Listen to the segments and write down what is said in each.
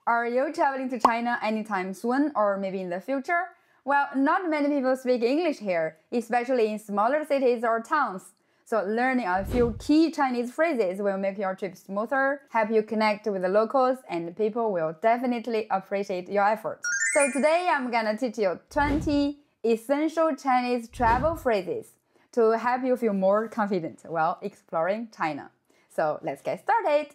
Are you traveling to China anytime soon or maybe in the future? Well, not many people speak English here, especially in smaller cities or towns. So learning a few key Chinese phrases will make your trip smoother, help you connect with the locals, and people will definitely appreciate your effort. So today I'm gonna teach you 20 essential Chinese travel phrases to help you feel more confident while exploring China. So let's get started.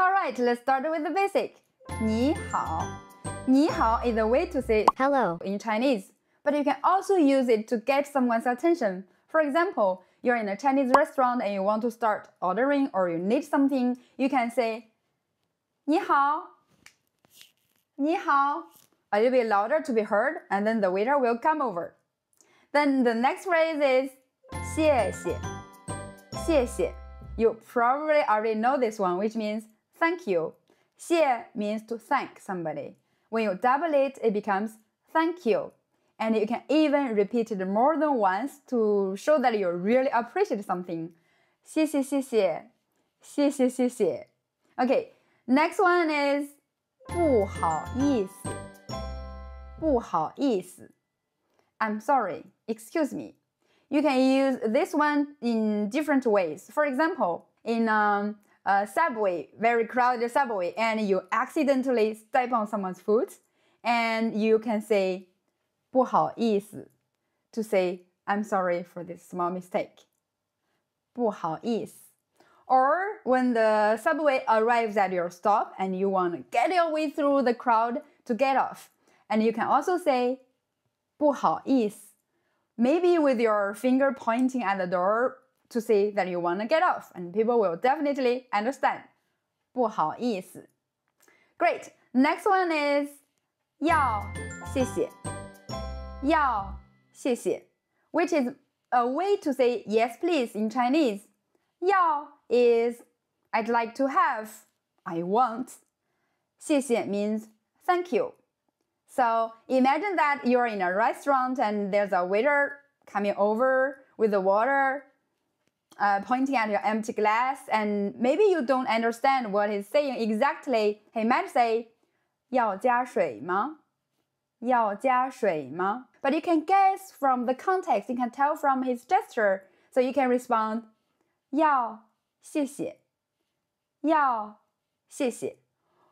Alright, let's start with the basic. 你好. 你好 is a way to say hello in Chinese, but you can also use it to get someone's attention. For example, you're in a Chinese restaurant and you want to start ordering or you need something, you can say 你好. 你好. A little bit louder to be heard, and then the waiter will come over. Then the next phrase is 謝謝. 謝謝. You probably already know this one, which means thank you. 謝 means to thank somebody. When you double it, it becomes thank you. And you can even repeat it more than once to show that you really appreciate something. 謝謝謝謝. 謝謝謝謝. Okay, next one is 不好意思. 不好意思. I'm sorry, excuse me. You can use this one in different ways. For example, in a subway, very crowded subway, and you accidentally step on someone's foot, and you can say 不好意思 to say I'm sorry for this small mistake. 不好意思. Or when the subway arrives at your stop and you want to get your way through the crowd to get off, and you can also say 不好意思. Maybe with your finger pointing at the door to say that you want to get off, and people will definitely understand. 不好意思. Great. Next one is 要谢謝. 要谢謝, which is a way to say yes please in Chinese. 要 is I'd like to have, I want. 謝謝 means thank you. So imagine that you're in a restaurant and there's a waiter coming over with the water, pointing at your empty glass, and maybe you don't understand what he's saying exactly. He might say, 要加水吗? 要加水吗? But you can guess from the context, you can tell from his gesture, so you can respond, 要谢謝. 要谢謝.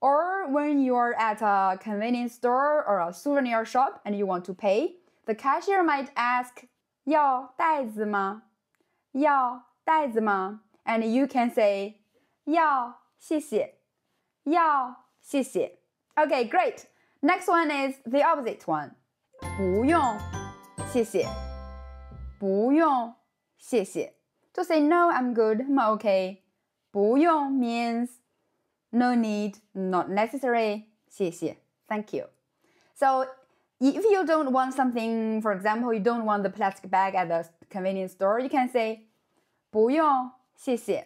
Or when you're at a convenience store or a souvenir shop and you want to pay, the cashier might ask, 要袋子吗? 要袋子吗? And you can say, 要谢謝. 要謝謝. Okay, great. Next one is the opposite one. 不用謝謝. 不用謝謝. To say no, I'm good, I'm okay. 不用 means no need, not necessary. 謝謝, thank you. So if you don't want something, for example, you don't want the plastic bag at the convenience store, you can say 不用謝謝.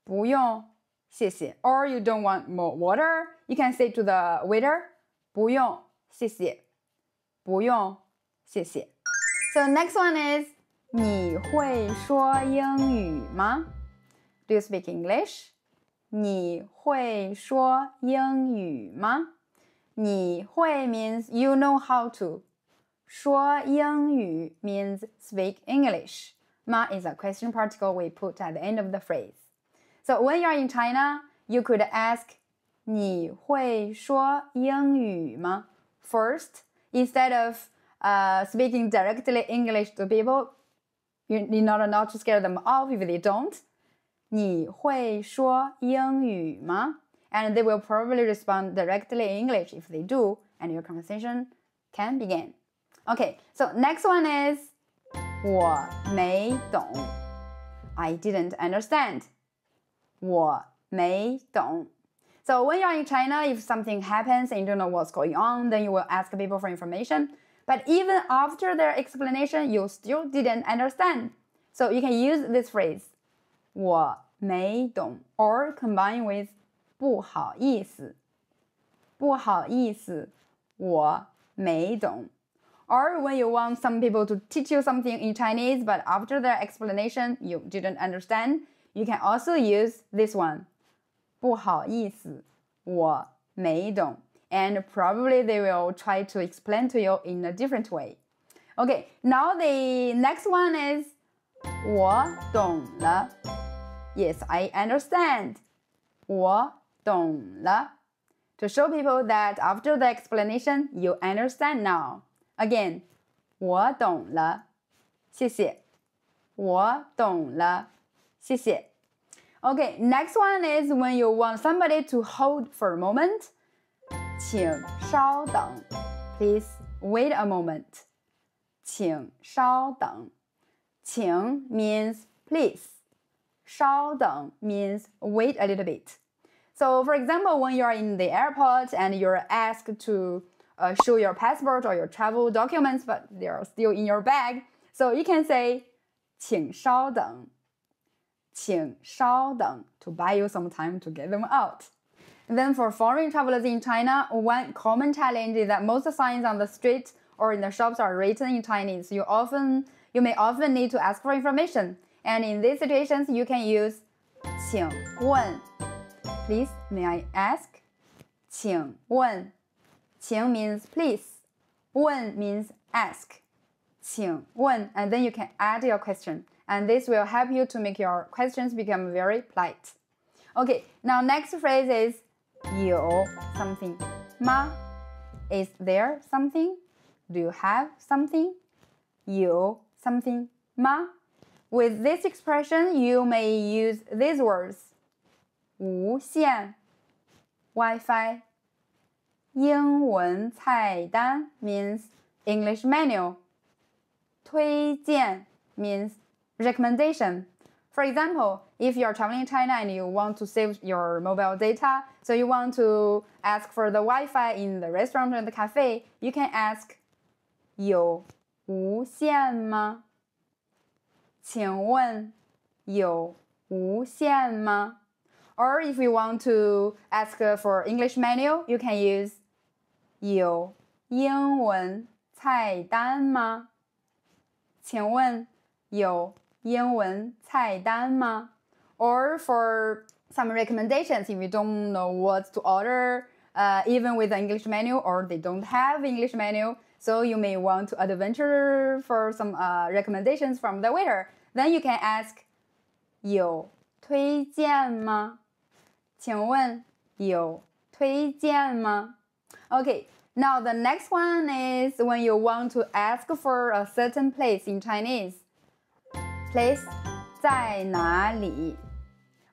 不用謝謝. Or you don't want more water, you can say to the waiter 不用謝謝. 不用謝謝. So next one is 你會說英語嗎? Do you speak English? 你會說英語嗎? 你會 means you know how to. 說英語 means speak English. Ma is a question particle we put at the end of the phrase. So when you're in China, you could ask 你會說英語嗎? First, instead of speaking directly English to people, in order not to scare them off if they don't. 你會說英語嗎? And they will probably respond directly in English if they do, and your conversation can begin. Okay, so next one is 我沒懂. I didn't understand. 我沒懂. So when you're in China, if something happens and you don't know what's going on, then you will ask people for information. But even after their explanation, you still didn't understand. So you can use this phrase, 我沒懂, or combine with 不好意思. 不好意思, 我沒懂. Or when you want some people to teach you something in Chinese, but after their explanation, you didn't understand, you can also use this one. 不好意思，我没懂. And probably they will try to explain to you in a different way. Okay, now the next one is 我懂了. Yes, I understand. 我懂了. To show people that after the explanation, you understand now. Again, 我懂了. 謝謝. 我懂了. 謝謝. Okay, next one is when you want somebody to hold for a moment. 請稍等. Please wait a moment. 請稍等. 请 means please. 稍等 means wait a little bit. So for example, when you're in the airport and you're asked to show your passport or your travel documents, but they are still in your bag, so you can say 請稍等. 请稍等 to buy you some time to get them out. And then for foreign travelers in China, one common challenge is that most signs on the street or in the shops are written in Chinese. You may often need to ask for information. And in these situations, you can use 請問. Please, may I ask? 請問. 請 means please. 問 means ask. 請問, and then you can add your question. And this will help you to make your questions become very polite. Okay, now next phrase is 有 something 嗎? Is there something? Do you have something? 有 something 嗎? With this expression, you may use these words. 無線 Wi-Fi. 英文菜單 means English menu. 推薦 means recommendation. For example, if you're traveling in China and you want to save your mobile data, so you want to ask for the Wi-Fi in the restaurant or the cafe, you can ask 有無線嗎? 請問有無線嗎? Or if you want to ask for English menu, you can use 有英文菜單嗎? 請問有英文菜單嗎? Or for some recommendations, if you don't know what to order, even with the English menu, or they don't have English menu, so you may want to adventure for some recommendations from the waiter. Then you can ask 有推薦嗎? 請問有推薦嗎? Okay, now the next one is when you want to ask for a certain place in Chinese. Place 在哪裡?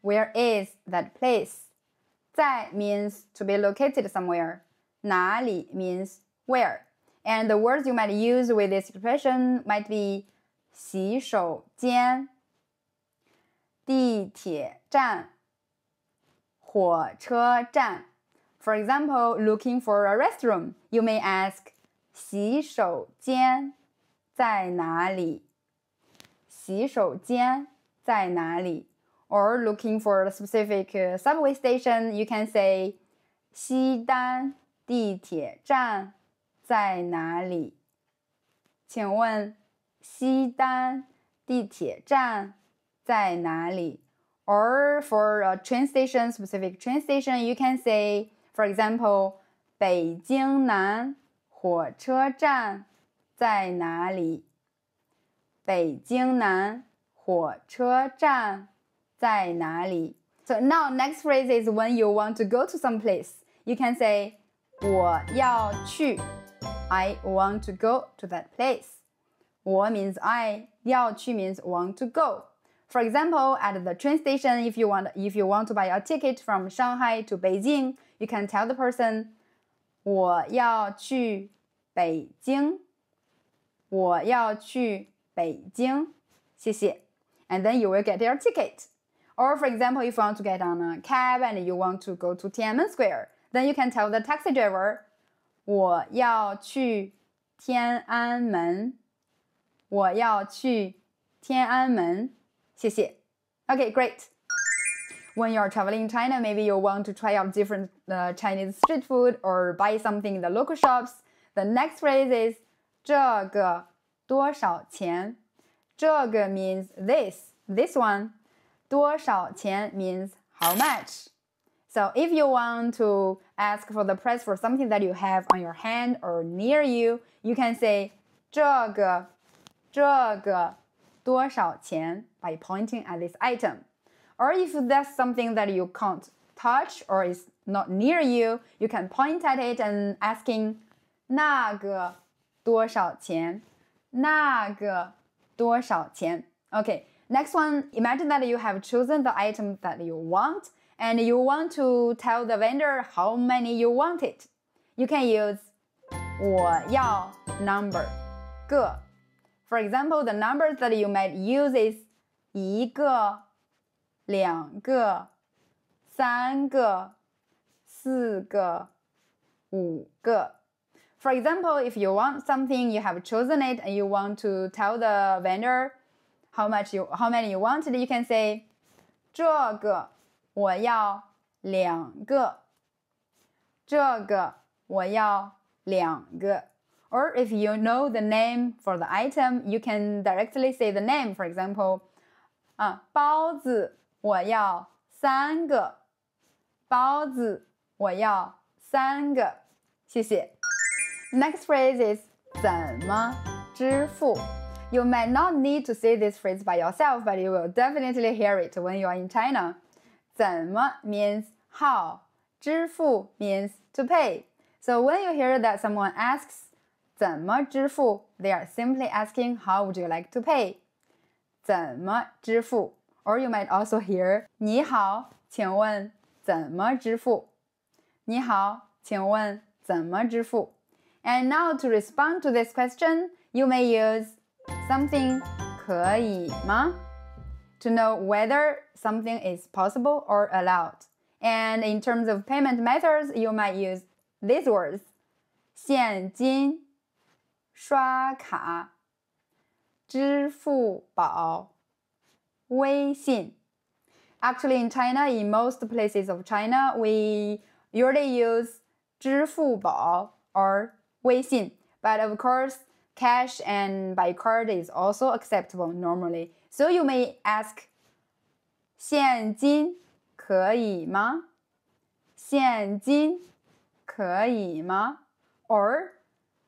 Where is that place? 在 means to be located somewhere. 哪裡 means where. And the words you might use with this expression might be 洗手間, 地鐵站, 火車站. For example, looking for a restroom, you may ask 洗手間在哪裡? 洗手間在哪裡? Or looking for a specific subway station, you can say 西單地鐵站在哪裡? 請問西單地鐵站在哪裡? Or for a train station, specific train station, you can say, for example, 北京南火車站在哪裡? 北京南火車站在哪裡? So now next phrase is when you want to go to some place. You can say 我要去. I want to go to that place. 我 means I, 要去 means want to go. For example, at the train station, if you want to buy a ticket from Shanghai to Beijing, you can tell the person 我要去北京. 我要去北京. 謝謝. And then you will get your ticket. Or for example, if you want to get on a cab and you want to go to Tiananmen Square, then you can tell the taxi driver 我要去天安門. 我要去天安門. 謝謝. Okay, great. When you're traveling in China, maybe you want to try out different Chinese street food or buy something in the local shops. The next phrase is 這個多少錢? 這個 means this one. 多少錢 means how much. So if you want to ask for the price for something that you have on your hand or near you, you can say 這個多少錢 by pointing at this item. Or if that's something that you can't touch or is not near you, you can point at it and asking 那個多少錢? 那個多少錢? Okay, next one, imagine that you have chosen the item that you want and you want to tell the vendor how many you want it. You can use 我要 number 個. For example, the numbers that you might use is 一個兩個三個四個五個. For example, if you want something, you have chosen it and you want to tell the vendor how many you wanted, you can say 這個我要兩個這個我要兩個. Or if you know the name for the item, you can directly say the name. For example, 包子我要三個包子我要三個謝謝. Next phrase is 怎麼支付? You might not need to say this phrase by yourself, but you will definitely hear it when you are in China. 怎麼 means how. 支付 means to pay. So when you hear that someone asks 怎麼支付, they are simply asking how would you like to pay. 怎麼支付? Or you might also hear 你好，請問怎麼支付? 你好，請問怎麼支付? And now to respond to this question, you may use something 可以嗎? To know whether something is possible or allowed. And in terms of payment methods, you might use these words. 現金刷卡支付寶微信. Actually, in China, in most places of China, we usually use 支付宝 or 微信. But of course, cash and by card is also acceptable normally. So you may ask, 現金可以嗎? 現金可以嗎? Or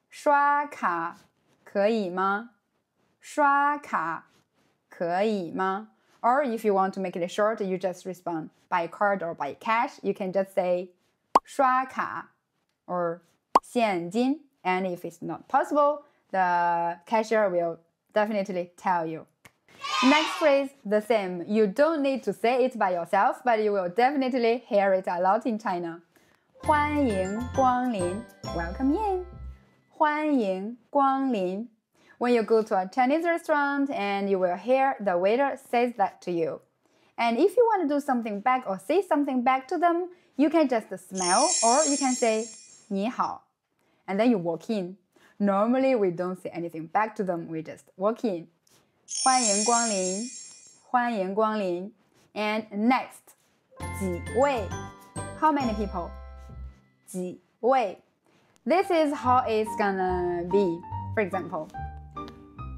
刷卡可以嗎? 刷卡可以嗎? Or if you want to make it short, you just respond by card or by cash. You can just say 刷卡 or 現金. And if it's not possible, the cashier will definitely tell you. Next phrase, the same. You don't need to say it by yourself, but you will definitely hear it a lot in China. 歡迎光臨. Welcome in. 歡迎光臨. When you go to a Chinese restaurant and you will hear the waiter says that to you. And if you want to do something back or say something back to them, you can just smile or you can say 你好. And then you walk in. Normally, we don't say anything back to them. We just walk in. 歡迎光臨. 歡迎光臨. And next, 幾位. How many people? 幾位. This is how it's gonna be. For example,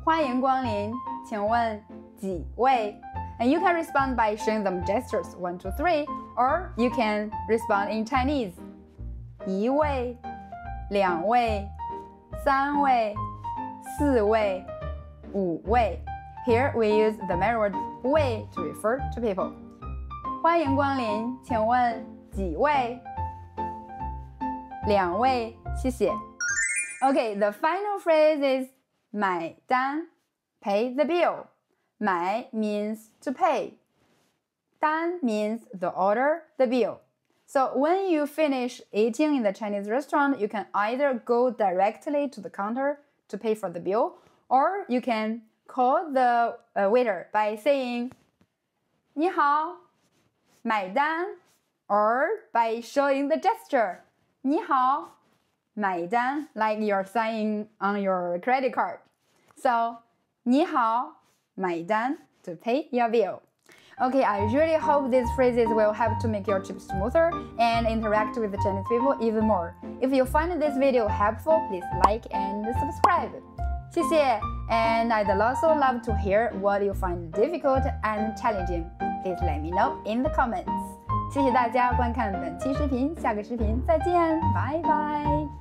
歡迎光臨. 請問幾位? And you can respond by showing them gestures 1, 2, 3, or you can respond in Chinese. 一位兩位三位四位五位. Here we use the married word 位 to refer to people. 歡迎光臨，請問幾位？兩位，謝謝。Okay, the final phrase is 買單 pay the bill. 買 means to pay. 單 means the order, the bill. So when you finish eating in the Chinese restaurant, you can either go directly to the counter to pay for the bill, or you can call the waiter by saying 你好，買單, or by showing the gesture 你好，買單, like you're signing on your credit card. So 你好，買單 to pay your bill. Okay, I really hope these phrases will help to make your trip smoother and interact with the Chinese people even more. If you find this video helpful, please like and subscribe. 謝謝, and I'd also love to hear what you find difficult and challenging. Please let me know in the comments. 謝謝大家觀看本期視頻，下個視頻再見，拜拜。